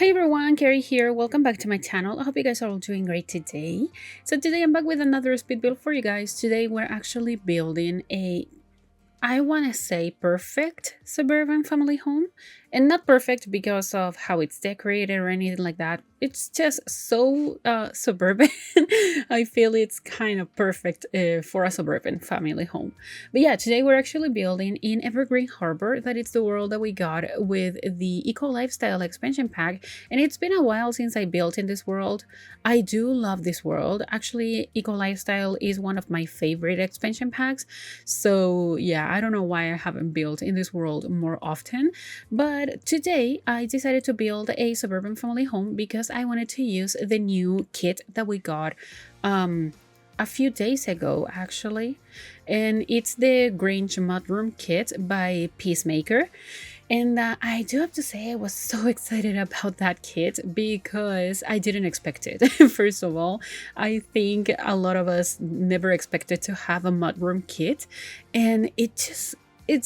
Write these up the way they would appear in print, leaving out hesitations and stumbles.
Hi everyone, Carrie here. Welcome back to my channel. I hope you guys are all doing great today. So today I'm back with another speed build for you guys. Today we're actually building a, I want to say, perfect suburban family home. And not perfect because of how it's decorated or anything like that. It's just so suburban. I feel it's kind of perfect for a suburban family home. But yeah, today we're actually building in Evergreen Harbor. That is the world that we got with the Eco Lifestyle expansion pack. And it's been a while since I built in this world. I do love this world. Actually, Eco Lifestyle is one of my favorite expansion packs. So yeah, I don't know why I haven't built in this world more often. But today I decided to build a suburban family home because I wanted to use the new kit that we got a few days ago actually, and it's the GRANGE Mudroom Kit by Peacemaker. And I do have to say I was so excited about that kit because I didn't expect it. First of all, I think a lot of us never expected to have a mudroom kit, and it's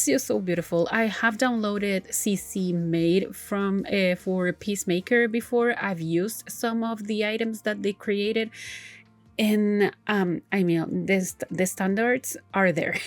just so beautiful. I have downloaded CC made from for Peacemaker before. I've used some of the items that they created, and I mean the standards are there.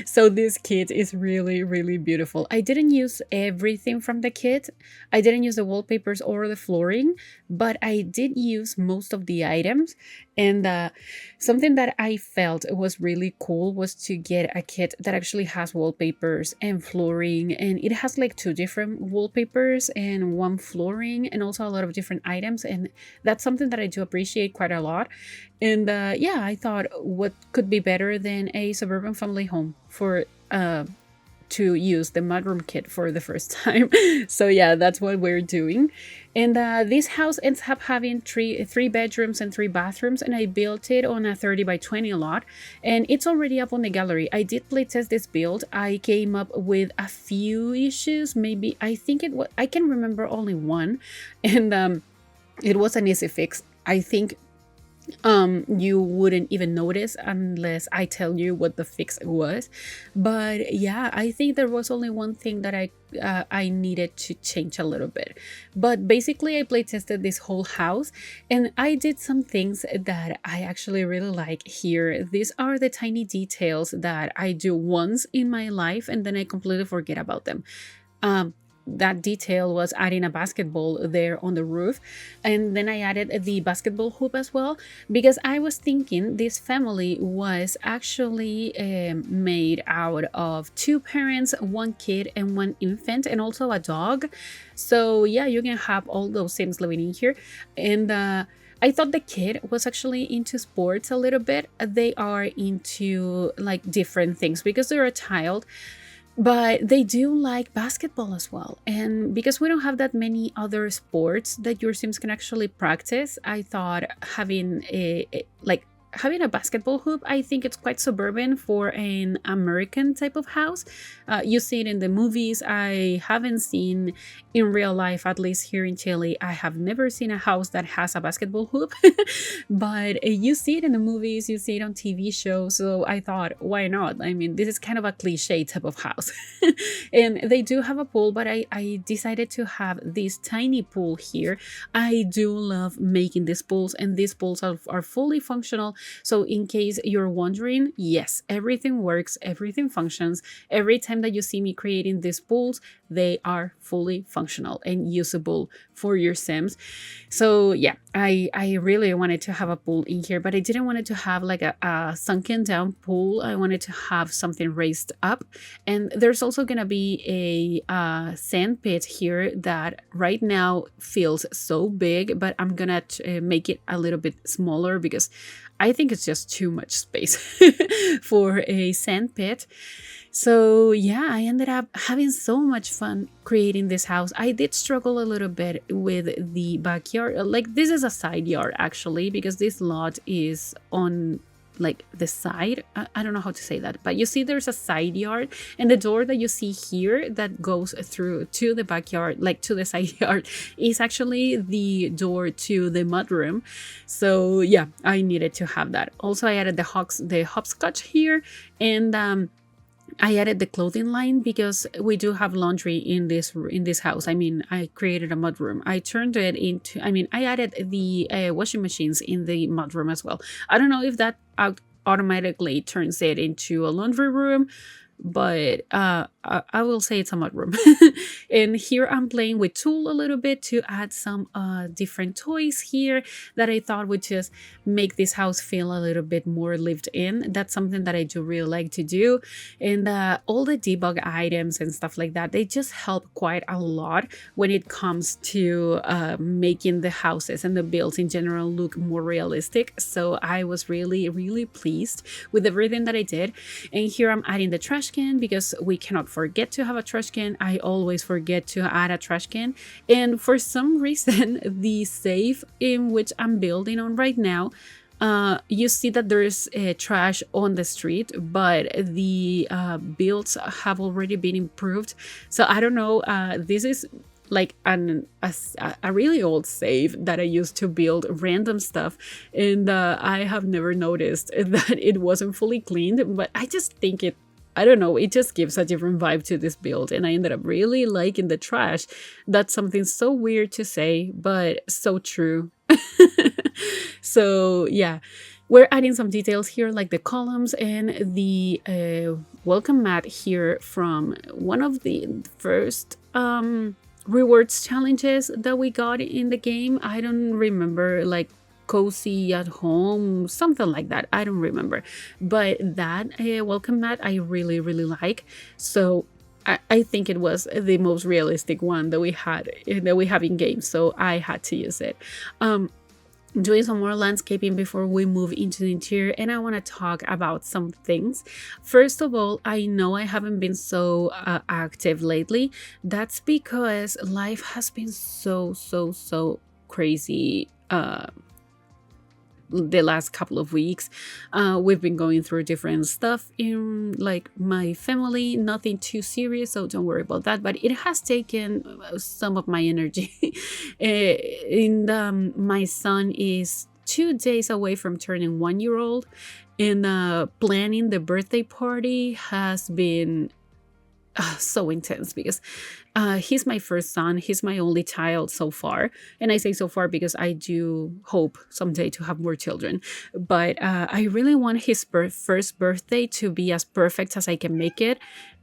So this kit is really beautiful. I didn't use everything from the kit. I didn't use the wallpapers or the flooring, but I did use most of the items. And something that I felt was really cool was to get a kit that actually has wallpapers and flooring, and it has like two different wallpapers and one flooring and also a lot of different items, and that's something that I do appreciate quite a lot. And yeah, I thought what could be better than a suburban family home for to use the mudroom kit for the first time. So yeah, that's what we're doing. And this house ends up having three bedrooms and 3 bathrooms, and I built it on a 30 by 20 lot, and it's already up on the gallery. I did playtest this build. I came up with a few issues, maybe I think it was, I can remember only one, and it was an easy fix. I think you wouldn't even notice unless I tell you what the fix was. But yeah, I think there was only one thing that I needed to change a little bit. But basically I play tested this whole house, and I did some things that I actually really like here. These are the tiny details that I do once in my life and then I completely forget about them. That detail was adding a basketball there on the roof, and then I added the basketball hoop as well, because I was thinking this family was actually made out of 2 parents, 1 kid and 1 infant, and also a dog. So yeah, you can have all those Sims living in here. And I thought the kid was actually into sports a little bit. They are into like different things because they're a child, but they do like basketball as well. And because we don't have that many other sports that your Sims can actually practice, I thought having having a basketball hoop, I think it's quite suburban for an American type of house. You see it in the movies. I haven't seen in real life, at least here in Chile, I have never seen a house that has a basketball hoop. But you see it in the movies, you see it on TV shows. So I thought, why not? I mean, this is kind of a cliche type of house. And they do have a pool, but I decided to have this tiny pool here. I do love making these pools, and these pools are fully functional. So in case you're wondering, yes, everything works, everything functions. Every time that you see me creating these pools, they are fully functional and usable for your Sims. So yeah, I really wanted to have a pool in here, but I didn't want it to have like a sunken down pool. I wanted to have something raised up. And there's also gonna be a sand pit here that right now feels so big, but I'm gonna make it a little bit smaller because I think it's just too much space for a sand pit. So yeah, I ended up having so much fun creating this house. I did struggle a little bit with the backyard. Like, this is a side yard actually, because this lot is on like the side. I don't know how to say that, but you see there's a side yard, and the door that you see here that goes through to the backyard, like to the side yard, is actually the door to the mudroom. So yeah, I needed to have that. Also, I added the hopscotch here, and I added the clothing line because we do have laundry in this house. I mean, I created a mudroom. I turned it into, I mean, I added the washing machines in the mudroom as well. I don't know if that automatically turns it into a laundry room, but I will say it's a mudroom. And here I'm playing with Tool a little bit to add some different toys here that I thought would just make this house feel a little bit more lived in. That's something that I do really like to do. And all the debug items and stuff like that, they just help quite a lot when it comes to making the houses and the builds in general look more realistic. So I was really, really pleased with everything that I did. And here I'm adding the trash can because we cannot forget to have a trash can. I always forget to add a trash can, and for some reason the safe in which I'm building on right now, you see that there's trash on the street, but the builds have already been improved. So I don't know, this is like a really old save that I used to build random stuff, and I have never noticed that it wasn't fully cleaned, but I just think I don't know, it just gives a different vibe to this build, and I ended up really liking the trash. That's something so weird to say, but so true. So yeah, we're adding some details here like the columns and the welcome mat here from one of the first rewards challenges that we got in the game. I don't remember, like cozy at home, something like that. I don't remember, but that welcome mat I really, really like. So I think it was the most realistic one that we have in games, so I had to use it. Doing some more landscaping before we move into the interior, and I want to talk about some things. First of all, I know I haven't been so active lately. That's because life has been so crazy the last couple of weeks. We've been going through different stuff in like my family, nothing too serious, so don't worry about that, but it has taken some of my energy. My son is 2 days away from turning 1 year old, and planning the birthday party has been so intense because he's my first son. He's my only child so far, and I say so far because I do hope someday to have more children, but I really want his first birthday to be as perfect as I can make it.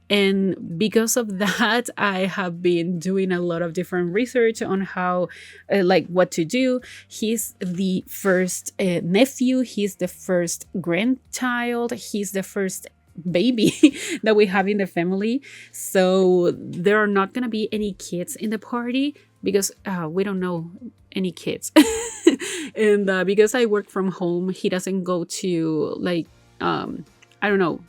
And because of that, I have been doing a lot of different research on how like what to do. He's the first nephew, he's the first grandchild, he's the first baby that we have in the family, so there are not gonna be any kids in the party because we don't know any kids. And because I work from home, he doesn't go to like I don't know,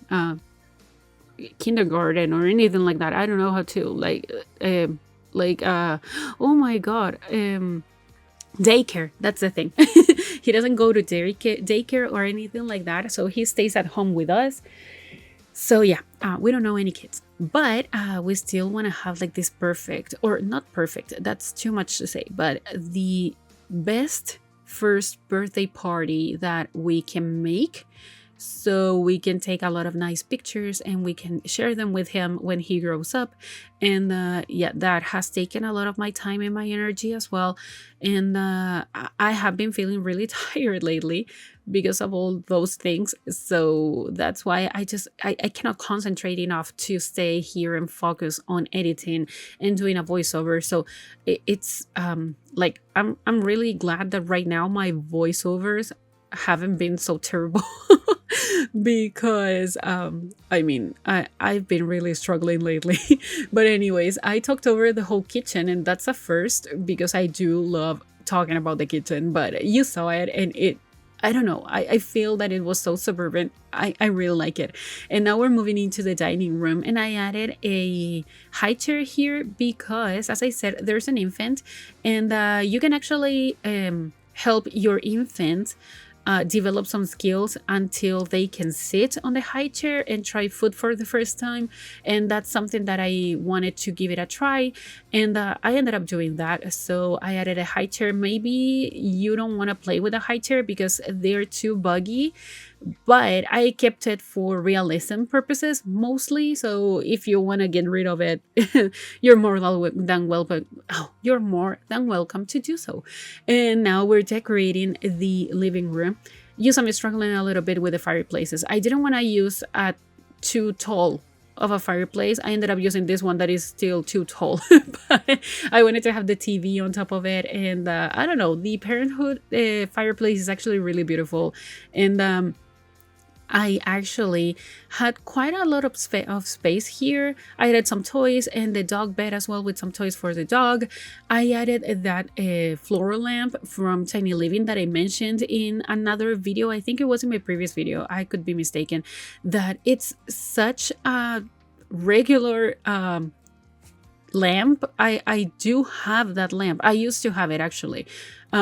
kindergarten or anything like that. I don't know how to oh my god, daycare, that's the thing. He doesn't go to daycare or anything like that, so he stays at home with us. So yeah, we don't know any kids, but we still want to have like this perfect, or not perfect, that's too much to say, but the best first birthday party that we can make, so we can take a lot of nice pictures and we can share them with him when he grows up. And yeah, that has taken a lot of my time and my energy as well. And I have been feeling really tired lately because of all those things, so that's why I cannot concentrate enough to stay here and focus on editing and doing a voiceover. So it's like I'm really glad that right now my voiceovers haven't been so terrible. Because I mean, I've been really struggling lately. But anyways, I talked over the whole kitchen, and that's a first because I do love talking about the kitchen, but you saw it, and I don't know, I feel that it was so suburban. I really like it. And now we're moving into the dining room, and I added a high chair here because, as I said, there's an infant, and you can actually help your infant develop some skills until they can sit on the high chair and try food for the first time. And that's something that I wanted to give it a try, and I ended up doing that. So I added a high chair. Maybe you don't want to play with a high chair because they're too buggy, but I kept it for realism purposes mostly. So if you want to get rid of it, you're more than welcome. Oh, you're more than welcome to do so. And now we're decorating the living room. Yes, I'm struggling a little bit with the fireplaces. I didn't want to use a too tall of a fireplace. I ended up using this one that is still too tall, but I wanted to have the TV on top of it. And I don't know, the Parenthood fireplace is actually really beautiful. And I actually had quite a lot of space here. I added some toys and the dog bed as well, with some toys for the dog. I added that floral lamp from Tiny Living that I mentioned in another video. I think it was in my previous video. I could be mistaken. That it's such a regular lamp. I do have that lamp. I used to have it actually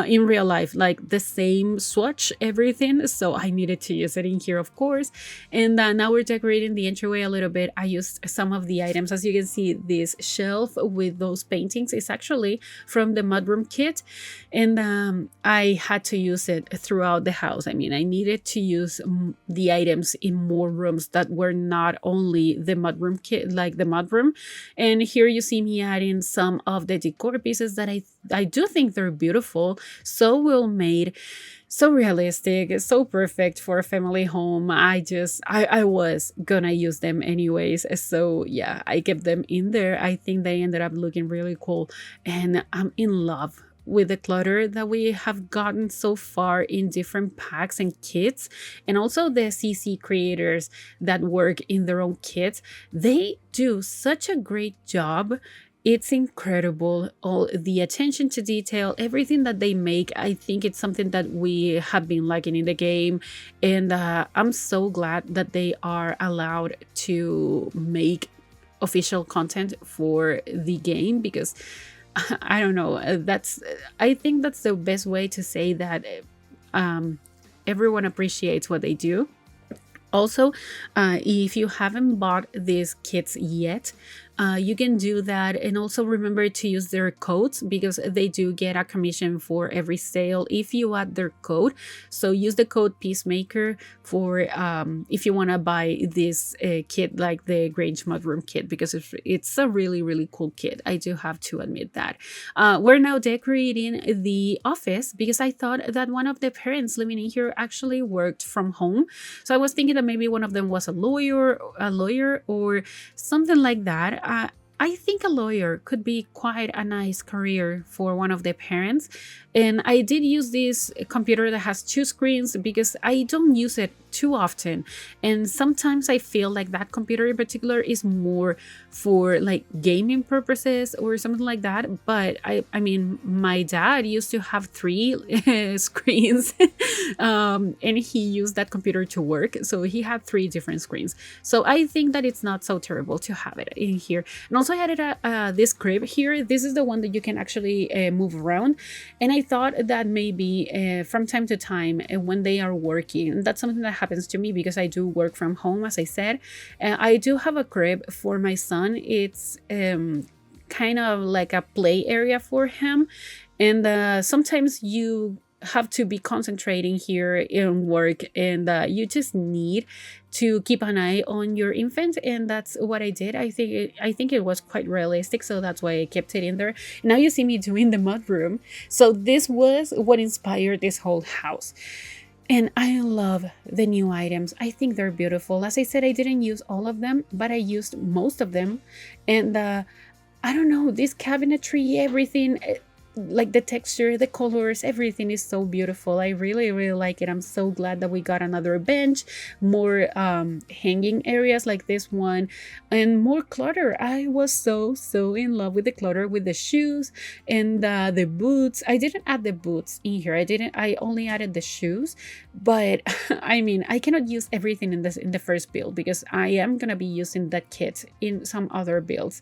in real life, like the same swatch, everything. So I needed to use it in here, of course. And now we're decorating the entryway a little bit. I used some of the items. As you can see, this shelf with those paintings is actually from the mudroom kit. And I had to use it throughout the house. I mean, I needed to use the items in more rooms that were not only the mudroom kit, like the mudroom. And here you see me adding some of the decor pieces that I do think they're beautiful, so well made, so realistic, so perfect for a family home. I was gonna use them anyways, so yeah, I kept them in there. I think they ended up looking really cool, and I'm in love with the clutter that we have gotten so far in different packs and kits. And also the CC creators that work in their own kits, they do such a great job. It's incredible, all the attention to detail, everything that they make. I think it's something that we have been liking in the game, and I'm so glad that they are allowed to make official content for the game, because I don't know, I think that's the best way to say that everyone appreciates what they do. Also, if you haven't bought these kits yet, you can do that, and also remember to use their codes, because they do get a commission for every sale if you add their code. So use the code Peacemaker for if you want to buy this kit, like the Grange Mudroom Kit, because it's a really cool kit. I do have to admit that. We're now decorating the office, because I thought that one of the parents living in here actually worked from home. So I was thinking that maybe one of them was a lawyer or something like that. I think a lawyer could be quite a nice career for one of the parents. And I did use this computer that has 2 screens because I don't use it too often. And sometimes I feel like that computer in particular is more for like gaming purposes or something like that. But I mean, my dad used to have 3 screens and he used that computer to work. So he had 3 different screens. So I think that it's not so terrible to have it in here. And also I added this crib here. This is the one that you can actually move around. And I thought that maybe from time to time when they are working, that's something that happens to me because I do work from home, as I said. I do have a crib for my son. It's kind of like a play area for him. And sometimes you have to be concentrating here in work, and you just need to keep an eye on your infant, and that's what I did. I think it was quite realistic, so that's why I kept it in there. Now you see me doing the mudroom. So this was what inspired this whole house. And I love the new items. I think they're beautiful. As I said, I didn't use all of them, but I used most of them. And I don't know, this cabinetry, everything, like the texture, the colors, everything is so beautiful. I really like it. I'm so glad that we got another bench, more hanging areas like this one, and more clutter. I was so in love with the clutter, with the shoes and the boots. I didn't add the boots in here. I only added the shoes, but I mean, I cannot use everything in the first build because I am gonna be using that kit in some other builds.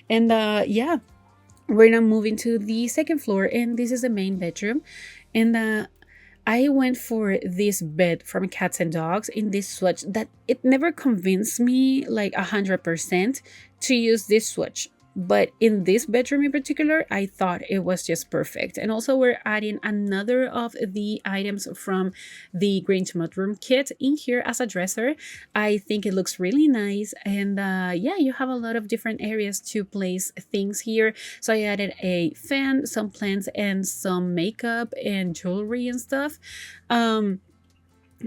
And yeah, we're now moving to the second floor, and this is the main bedroom. And I went for this bed from Cats and Dogs in this swatch that it never convinced me like 100% to use this swatch. but in this bedroom in particular, I thought it was just perfect. And also we're adding another of the items from the GRANGE Mudroom Kit in here as a dresser. I think it looks really nice, and yeah, you have a lot of different areas to place things here. So I added a fan, some plants, and some makeup and jewelry and stuff.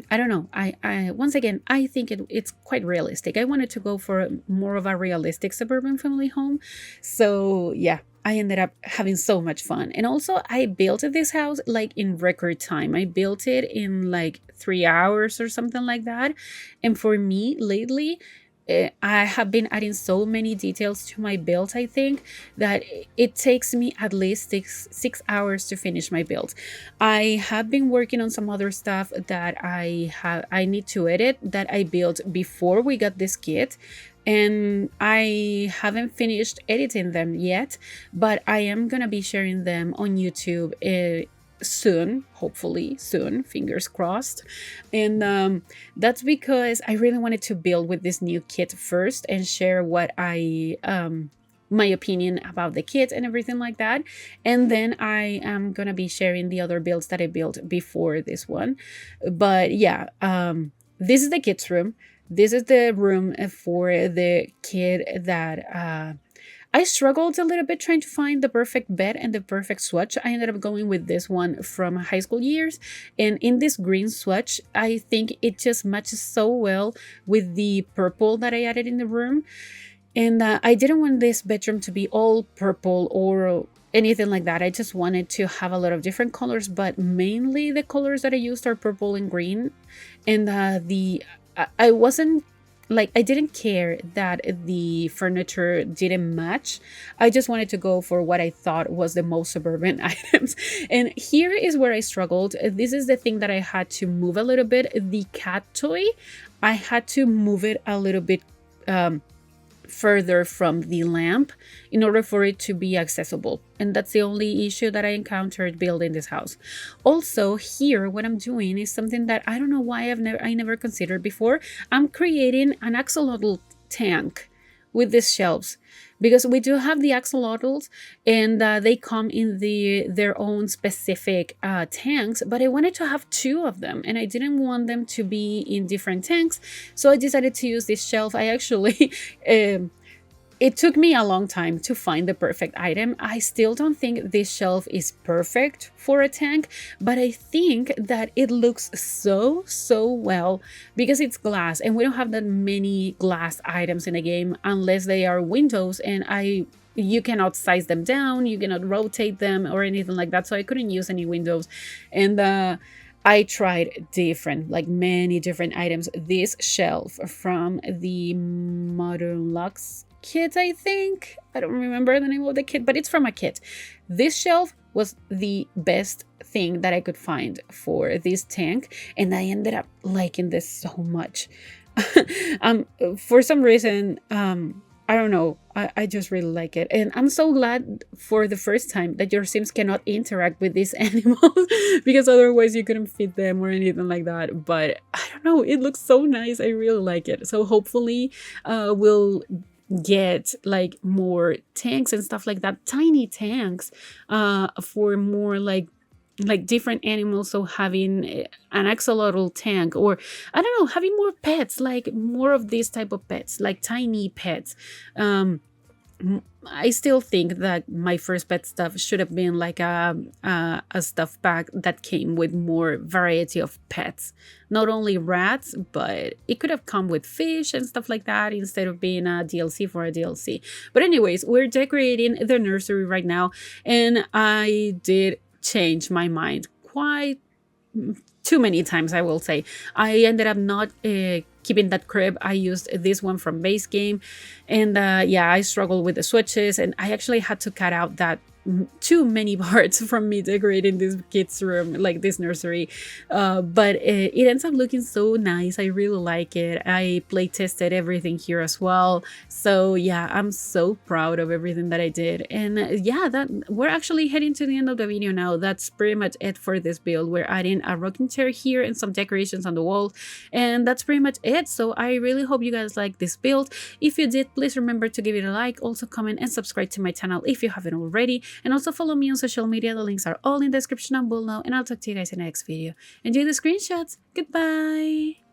I don't know. I once again, I think it's quite realistic. I wanted to go for more of a realistic suburban family home. So yeah, I ended up having so much fun. And also I built this house like in record time. I built it in like 3 hours or something like that. And for me lately, I have been adding so many details to my build, I think, that it takes me at least six hours to finish my build. I have been working on some other stuff that I need to edit that I built before we got this kit, and I haven't finished editing them yet, but I am gonna be sharing them on YouTube soon, hopefully soon, fingers crossed. And that's because I really wanted to build with this new kit first and share what I my opinion about the kit and everything like that, and then I am gonna be sharing the other builds that I built before this one. But yeah, this is the kids room. This is the room for the kid that I struggled a little bit trying to find the perfect bed and the perfect swatch. I ended up going with this one from high school years. And in this green swatch, I think it just matches so well with the purple that I added in the room. And I didn't want this bedroom to be all purple or anything like that. I just wanted to have a lot of different colors, but mainly the colors that I used are purple and green. And I wasn't like, I didn't care that the furniture didn't match. I just wanted to go for what I thought was the most suburban items. And here is where I struggled. This is the thing that I had to move a little bit. The cat toy, I had to move it a little bit further from the lamp in order for it to be accessible, and that's the only issue that I encountered building this house. Also here, what I'm doing is something that I don't know why I never considered before. I'm creating an axolotl tank with these shelves, because we do have the axolotls, and they come in their own specific tanks, but I wanted to have two of them, and I didn't want them to be in different tanks, so I decided to use this shelf. I actually it took me a long time to find the perfect item. I still don't think this shelf is perfect for a tank, but I think that it looks so well because it's glass, and we don't have that many glass items in the game unless they are windows, and you cannot size them down, you cannot rotate them or anything like that, so I couldn't use any windows. And I tried many different items. This shelf from the Modern Lux kit, I think. I don't remember the name of the kit, but it's from a kit. This shelf was the best thing that I could find for this tank, and I ended up liking this so much. For some reason, I don't know, I just really like it, and I'm so glad for the first time that your Sims cannot interact with these animals because otherwise you couldn't feed them or anything like that. But I don't know, it looks so nice. I really like it. So hopefully we'll get like more tanks and stuff like that, tiny tanks for more like different animals. So having an axolotl tank, or I don't know, having more pets, like more of these type of pets, like tiny pets. I still think that my first pet stuff should have been like a stuff pack that came with more variety of pets, not only rats, but it could have come with fish and stuff like that instead of being a DLC for a DLC. But anyways, we're decorating the nursery right now, and I did change my mind quite too many times, I will say. I ended up not keeping that crib. I used this one from base game, and yeah, I struggled with the switches, and I actually had to cut out that too many parts from me decorating this kid's room, like this nursery, but it ends up looking so nice. I really like it. I play tested everything here as well, so yeah, I'm so proud of everything that I did. And yeah, that we're actually heading to the end of the video now. That's pretty much it for this build. We're adding a rocking chair here and some decorations on the wall, and that's pretty much it. So I really hope you guys like this build. If you did, please remember to give it a like, also comment and subscribe to my channel if you haven't already, and also follow me on social media. The links are all in the description and below, and I'll talk to you guys in the next video. Enjoy the screenshots. Goodbye.